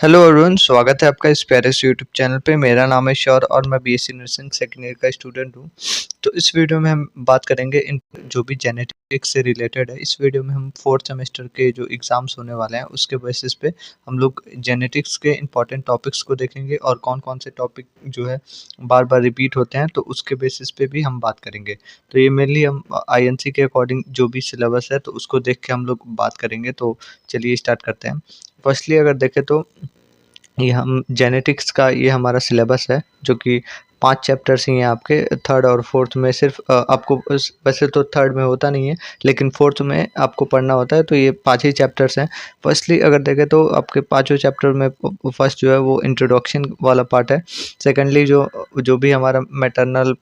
Hello Arun, स्वागत है आपका इस प्यारे से यूट्यूब चैनल पे। मेरा नाम है शौर और मैं बीएससी नर्सिंग सेकेंड ईयर का स्टूडेंट हूँ। तो इस वीडियो में हम बात करेंगे इन जो भी जेनेटिक्स से रिलेटेड है। इस वीडियो में हम फोर्थ सेमेस्टर के जो एग्ज़ाम्स होने वाले हैं उसके बेसिस पे हम लोग जेनेटिक्स के इंपॉर्टेंट टॉपिक्स को देखेंगे और कौन कौन से टॉपिक जो है बार बार रिपीट होते हैं, तो उसके बेसिस पे भी हम बात करेंगे। तो ये मेनली हम आईएनसी के अकॉर्डिंग जो भी सिलेबस है तो उसको देख के हम लोग बात करेंगे। तो चलिए स्टार्ट करते हैं। फर्स्टली अगर देखें तो ये हम जेनेटिक्स का ये हमारा सिलेबस है जो कि 5 चैप्टर्स ही हैं आपके। थर्ड और फोर्थ में सिर्फ आपको वैसे तो थर्ड में होता नहीं है, लेकिन फोर्थ में आपको पढ़ना होता है। तो ये 5 ही चैप्टर्स हैं। फर्स्टली अगर देखें तो आपके पाँचों चैप्टर में फर्स्ट जो है वो इंट्रोडक्शन वाला पार्ट है। सेकेंडली जो जो भी हमारा मैटरनल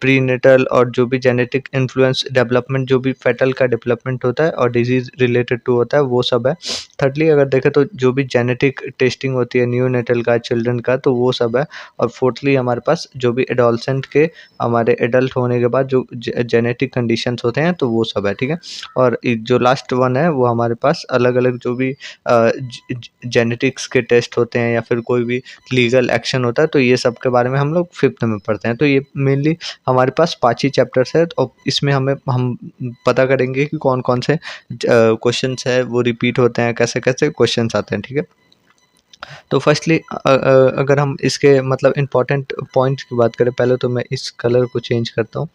प्रीनेटल और जो भी जेनेटिक इन्फ्लुएंस डेवलपमेंट, जो भी फेटल का डेवलपमेंट होता है और डिजीज़ रिलेटेड टू होता है, वो सब है। थर्डली अगर देखें तो जो भी जेनेटिक टेस्टिंग होती है न्यूनेटल का, चिल्ड्रन का, तो वो सब है। और फोर्थली हमारे पास जो भी एडोलसेंट के हमारे एडल्ट होने के बाद जो जेनेटिक कंडीशंस होते हैं तो वो सब है, ठीक है। और जो लास्ट वन है वो हमारे पास अलग अलग जो भी जेनेटिक्स के टेस्ट होते हैं या फिर कोई भी लीगल एक्शन होता है, तो ये सब के बारे में हम लोग फिफ्थ में पढ़ते हैं। तो ये मेनली हमारे पास 5 ही चैप्टर्स है और इसमें हम पता करेंगे कि कौन कौन से क्वेश्चंस है वो रिपीट होते हैं, कैसे कैसे क्वेश्चंस आते हैं, ठीक है। तो फर्स्टली अगर हम इसके मतलब इम्पोर्टेंट पॉइंट्स की बात करें, पहले तो मैं इस कलर को चेंज करता हूँ,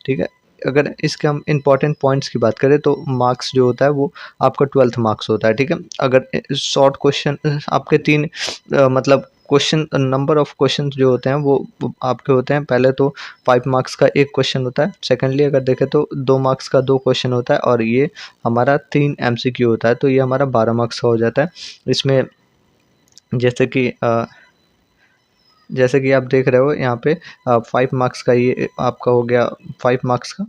ठीक है। अगर इसके हम इम्पोर्टेंट पॉइंट्स की बात करें तो मार्क्स जो होता है वो आपका 12th मार्क्स होता है, ठीक है। अगर शॉर्ट क्वेश्चन आपके तीन मतलब क्वेश्चन नंबर ऑफ क्वेश्चन जो होते हैं वो आपके होते हैं। पहले तो 5 मार्क्स का एक क्वेश्चन होता है। सेकेंडली अगर देखें तो 2 मार्क्स का 2 क्वेश्चन होता है और ये हमारा 3 एमसीक्यू होता है। तो ये हमारा 12 मार्क्स का हो जाता है। इसमें जैसे कि जैसे कि आप देख रहे हो यहाँ पे 5 मार्क्स का ये आपका हो गया। 5 मार्क्स का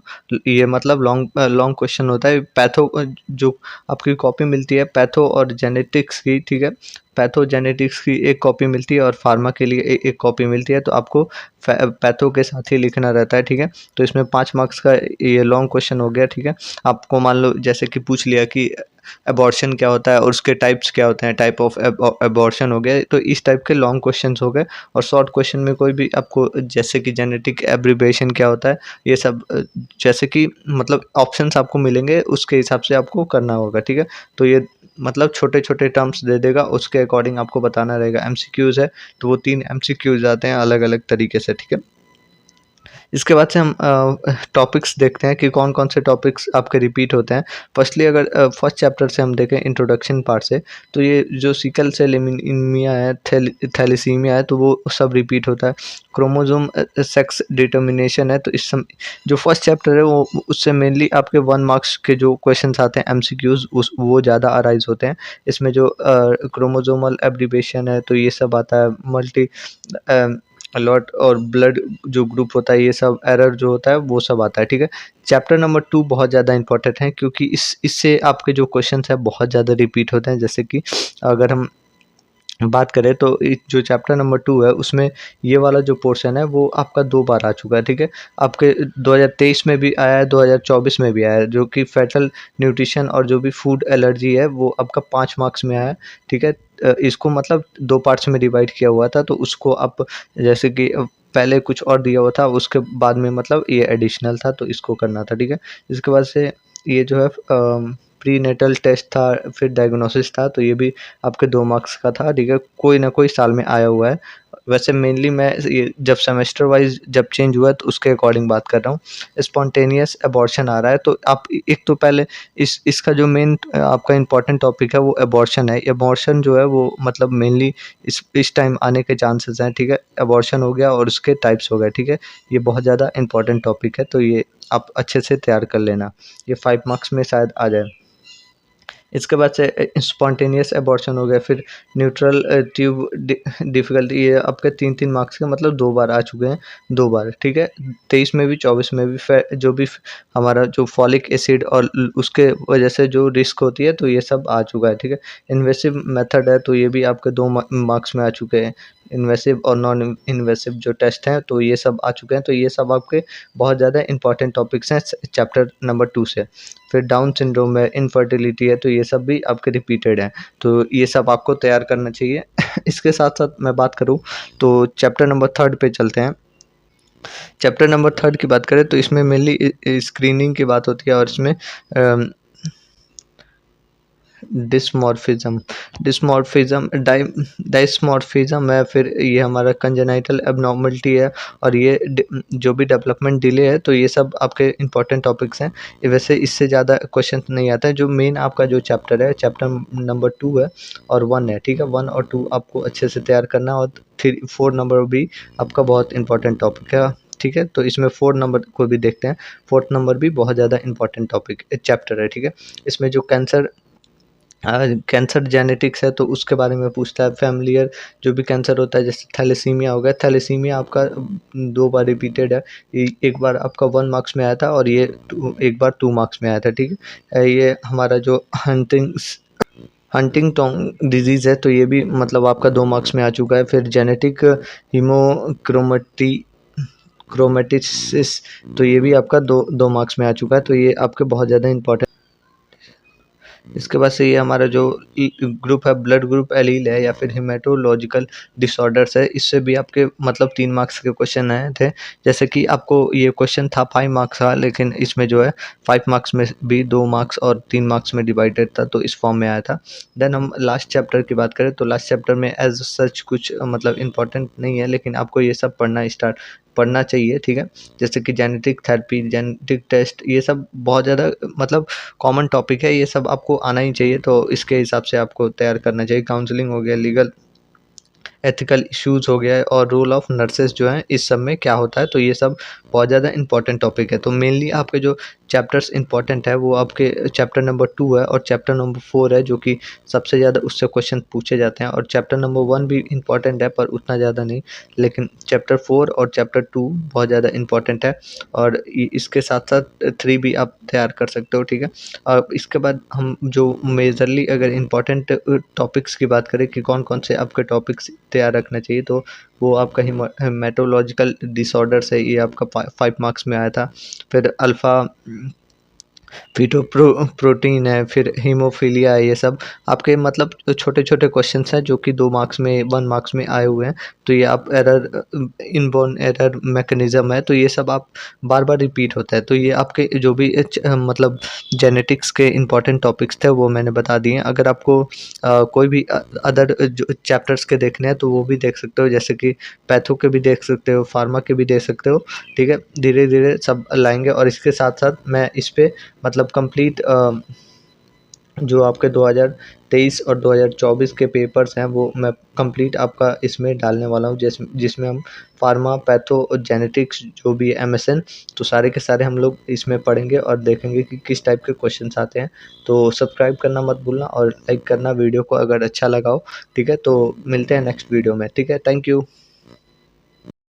ये मतलब लॉन्ग लॉन्ग क्वेश्चन होता है। पैथो जो आपकी कॉपी मिलती है पैथो और जेनेटिक्स की, ठीक है। पैथो जेनेटिक्स की एक कॉपी मिलती है और फार्मा के लिए एक कॉपी मिलती है। तो आपको पैथो के साथ ही लिखना रहता है, ठीक है। तो इसमें 5 मार्क्स का ये लॉन्ग क्वेश्चन हो गया, ठीक है। आपको मान लो जैसे कि पूछ लिया कि अबॉर्शन क्या होता है और उसके टाइप्स क्या होते हैं, टाइप ऑफ अबॉर्शन हो गया। तो इस टाइप के लॉन्ग क्वेश्चंस हो गए। और शॉर्ट क्वेश्चन में कोई भी आपको जैसे कि जेनेटिक एब्रिविएशन क्या होता है, ये सब जैसे कि मतलब ऑप्शंस आपको मिलेंगे उसके हिसाब से आपको करना होगा, ठीक है। तो ये मतलब छोटे छोटे टर्म्स दे देगा, उसके अकॉर्डिंग आपको बताना रहेगा। एमसीक्यूज है तो वो 3 एमसीक्यूज आते हैं अलग अलग तरीके से, ठीक है। इसके बाद से हम टॉपिक्स देखते हैं कि कौन कौन से टॉपिक्स आपके रिपीट होते हैं। फर्स्टली अगर फर्स्ट चैप्टर से हम देखें इंट्रोडक्शन पार्ट से, तो ये जो सिकल सेल एनीमिया है, थैलेसीमिया है, तो वो सब रिपीट होता है। क्रोमोसोम सेक्स डिटर्मिनेशन है, तो इस सम जो फर्स्ट चैप्टर है वो उससे मेनली आपके 1 मार्क्स के जो क्वेश्चंस आते हैं एमसीक्यूज उस वो ज़्यादा अराइज होते हैं। इसमें जो क्रोमोसोमल एब्रिविएशन है तो ये सब आता है। मल्टी अलॉट और ब्लड जो ग्रुप होता है, ये सब एरर जो होता है वो सब आता है, ठीक है। चैप्टर नंबर 2 बहुत ज़्यादा इंपॉर्टेंट है क्योंकि इससे आपके जो क्वेश्चंस है बहुत ज़्यादा रिपीट होते हैं। जैसे कि अगर हम बात करें तो जो चैप्टर नंबर 2 है उसमें ये वाला जो पोर्शन है वो आपका 2 बार आ चुका है, ठीक है। आपके 2023 में भी आया है, 2024 में भी आया है, जो कि फेटल न्यूट्रिशन और जो भी फूड एलर्जी है वो आपका 5 मार्क्स में आया है, ठीक है। इसको मतलब 2 पार्ट्स में डिवाइड किया हुआ था, तो उसको आप जैसे कि पहले कुछ और दिया हुआ था, उसके बाद में मतलब ये एडिशनल था तो इसको करना था, ठीक है। इसके बाद से ये जो है प्रीनेटल टेस्ट था, फिर डायग्नोसिस था, तो ये भी आपके 2 मार्क्स का था, ठीक है। कोई ना कोई साल में आया हुआ है। वैसे मेनली मैं ये जब सेमेस्टर वाइज जब चेंज हुआ है तो उसके अकॉर्डिंग बात कर रहा हूँ। स्पॉन्टेनियस अबॉर्शन आ रहा है, तो आप एक तो पहले इसका जो मेन आपका इम्पोर्टेंट टॉपिक है वो अबॉर्शन है। अबॉर्शन जो है वो मतलब मेनली इस टाइम आने के चांसेस हैं, ठीक है। अबॉर्शन हो गया और उसके टाइप्स हो गए, ठीक है। ये बहुत ज़्यादा इंपॉर्टेंट टॉपिक है, तो ये आप अच्छे से तैयार कर लेना। ये 5 मार्क्स में शायद आ जाए। इसके बाद से स्पॉन्टेनियस अबॉर्शन हो गया, फिर न्यूट्रल ट्यूब डिफ़िकल्टी, ये आपके 3-3 मार्क्स के मतलब 2 बार आ चुके हैं, 2 बार, ठीक है। 23 में भी 24 में भी जो भी हमारा जो फॉलिक एसिड और उसके वजह से जो रिस्क होती है तो ये सब आ चुका है, ठीक है। इन्वेसिव मेथड है तो ये भी आपके 2 मार्क्स में आ चुके हैं। इन्वेसिव और नॉन इन्वेसिव जो टेस्ट हैं तो ये सब आ चुके हैं। तो ये सब आपके बहुत ज़्यादा इंपॉर्टेंट टॉपिक्स हैं चैप्टर नंबर 2 से। फिर डाउन सिंड्रोम है, इनफर्टिलिटी है, तो ये सब भी आपके रिपीटेड हैं, तो ये सब आपको तैयार करना चाहिए। इसके साथ-साथ मैं बात करूँ तो चैप्टर नंबर 3 पे चलते हैं। चैप्टर नंबर 3 की बात करें तो इसमें मेनली स्क्रीनिंग की बात होती है और इसमें डिस्मॉर्फिज्म डिस्मॉर्फिज्म डाइस्मॉर्फिज्म है, फिर ये हमारा कंजेनाइटल एबनॉर्मलिटी है और ये जो भी डेवलपमेंट डिले है, तो ये सब आपके इंपॉर्टेंट टॉपिक्स हैं। वैसे इससे ज़्यादा क्वेश्चन नहीं आता है। जो मेन आपका जो चैप्टर है, चैप्टर नंबर 2 है और 1 है, ठीक है। 1 और 2 आपको अच्छे से तैयार करना है और 4 नंबर भी आपका बहुत इंपॉर्टेंट टॉपिक है, ठीक है। तो इसमें 4 नंबर को भी देखते हैं। 4th नंबर भी बहुत ज़्यादा इंपॉर्टेंट टॉपिक चैप्टर है, ठीक है। इसमें जो कैंसर जेनेटिक्स है तो उसके बारे में पूछता है। फैमिलियर जो भी कैंसर होता है, जैसे थैलेसीमिया हो गया, थैलेसीमिया आपका 2 बार रिपीटेड है। एक बार आपका 1 मार्क्स में आया था और ये एक बार 2 मार्क्स में आया था, ठीक है। ये हमारा जो हंटिंगटन डिजीज़ है तो ये भी मतलब आपका 2 मार्क्स में आ चुका है। फिर जेनेटिक क्रोमेटिसिस तो ये भी आपका 2 मार्क्स में आ चुका है, तो ये आपके बहुत ज़्यादा इंपॉर्टेंट। इसके बाद से ये हमारा जो ग्रुप है, ब्लड ग्रुप एलील है या फिर हेमेटोलॉजिकल डिसऑर्डर्स है, इससे भी आपके मतलब 3 मार्क्स के क्वेश्चन आए थे। जैसे कि आपको ये क्वेश्चन था 5 मार्क्स का, लेकिन इसमें जो है 5 मार्क्स में भी 2 मार्क्स और 3 मार्क्स में डिवाइडेड था, तो इस फॉर्म में आया था। देन हम लास्ट चैप्टर की बात करें तो लास्ट चैप्टर में एज सच कुछ मतलब इंपॉर्टेंट नहीं है, लेकिन आपको ये सब पढ़ना चाहिए, ठीक है। जैसे कि जेनेटिक थेरेपी, जेनेटिक टेस्ट, ये सब बहुत ज़्यादा मतलब कॉमन टॉपिक है, ये सब आपको आना ही चाहिए, तो इसके हिसाब से आपको तैयार करना चाहिए। काउंसलिंग हो गया, लीगल एथिकल इश्यूज़ हो गया है और रोल ऑफ नर्सेस जो हैं इस सब में क्या होता है, तो ये सब बहुत ज़्यादा इंपॉर्टेंट टॉपिक है। तो मेनली आपके जो चैप्टर्स इंपॉर्टेंट है वो आपके चैप्टर नंबर 2 है और चैप्टर नंबर 4 है, जो कि सबसे ज़्यादा उससे क्वेश्चन पूछे जाते हैं। और चैप्टर नंबर 1 भी इंपॉर्टेंट है पर उतना ज़्यादा नहीं, लेकिन चैप्टर 4 और चैप्टर 2 बहुत ज़्यादा इंपॉर्टेंट है और इसके साथ साथ 3 भी आप तैयार कर सकते हो, ठीक है। और इसके बाद हम जो मेजरली अगर इम्पोर्टेंट टॉपिक्स की बात करें कि कौन कौन से आपके टॉपिक्स तैयार रखना चाहिए, तो वो आपका हेमेटोलॉजिकल डिसऑर्डर्स है, ये आपका 5 मार्क्स में आया था। फिर अल्फ़ा प्रोटीन है, फिर हीमोफीलिया है, ये सब आपके मतलब छोटे-छोटे क्वेश्चंस हैं जो कि 2 मार्क्स में 1 मार्क्स में आए हुए हैं। तो ये आप इनबॉर्न एरर मैकेनिज़्म है, तो ये सब आप बार-बार रिपीट होता है। तो ये आपके जो भी मतलब जेनेटिक्स के इम्पोर्टेंट टॉपिक्स थे वो मैंने बता दिए हैं। अगर आपको कोई भी अदर जो चैप्टर्स के देखने हैं तो वो भी देख सकते हो, जैसे कि पैथो के भी देख सकते हो, फार्मा के भी देख सकते हो, ठीक है। धीरे-धीरे सब लाएँगे और इसके साथ-साथ मैं इस पे मतलब कंप्लीट जो आपके 2023 और 2024 के पेपर्स हैं वो मैं कंप्लीट आपका इसमें डालने वाला हूँ, जिसमें हम फार्मा, पैथो और जेनेटिक्स जो भी है एमएसएन, तो सारे के सारे हम लोग इसमें पढ़ेंगे और देखेंगे कि किस टाइप के क्वेश्चंस आते हैं। तो सब्सक्राइब करना मत भूलना और लाइक करना वीडियो को अगर अच्छा लगा हो, ठीक है। तो मिलते हैं नेक्स्ट वीडियो में, ठीक है। Thank you.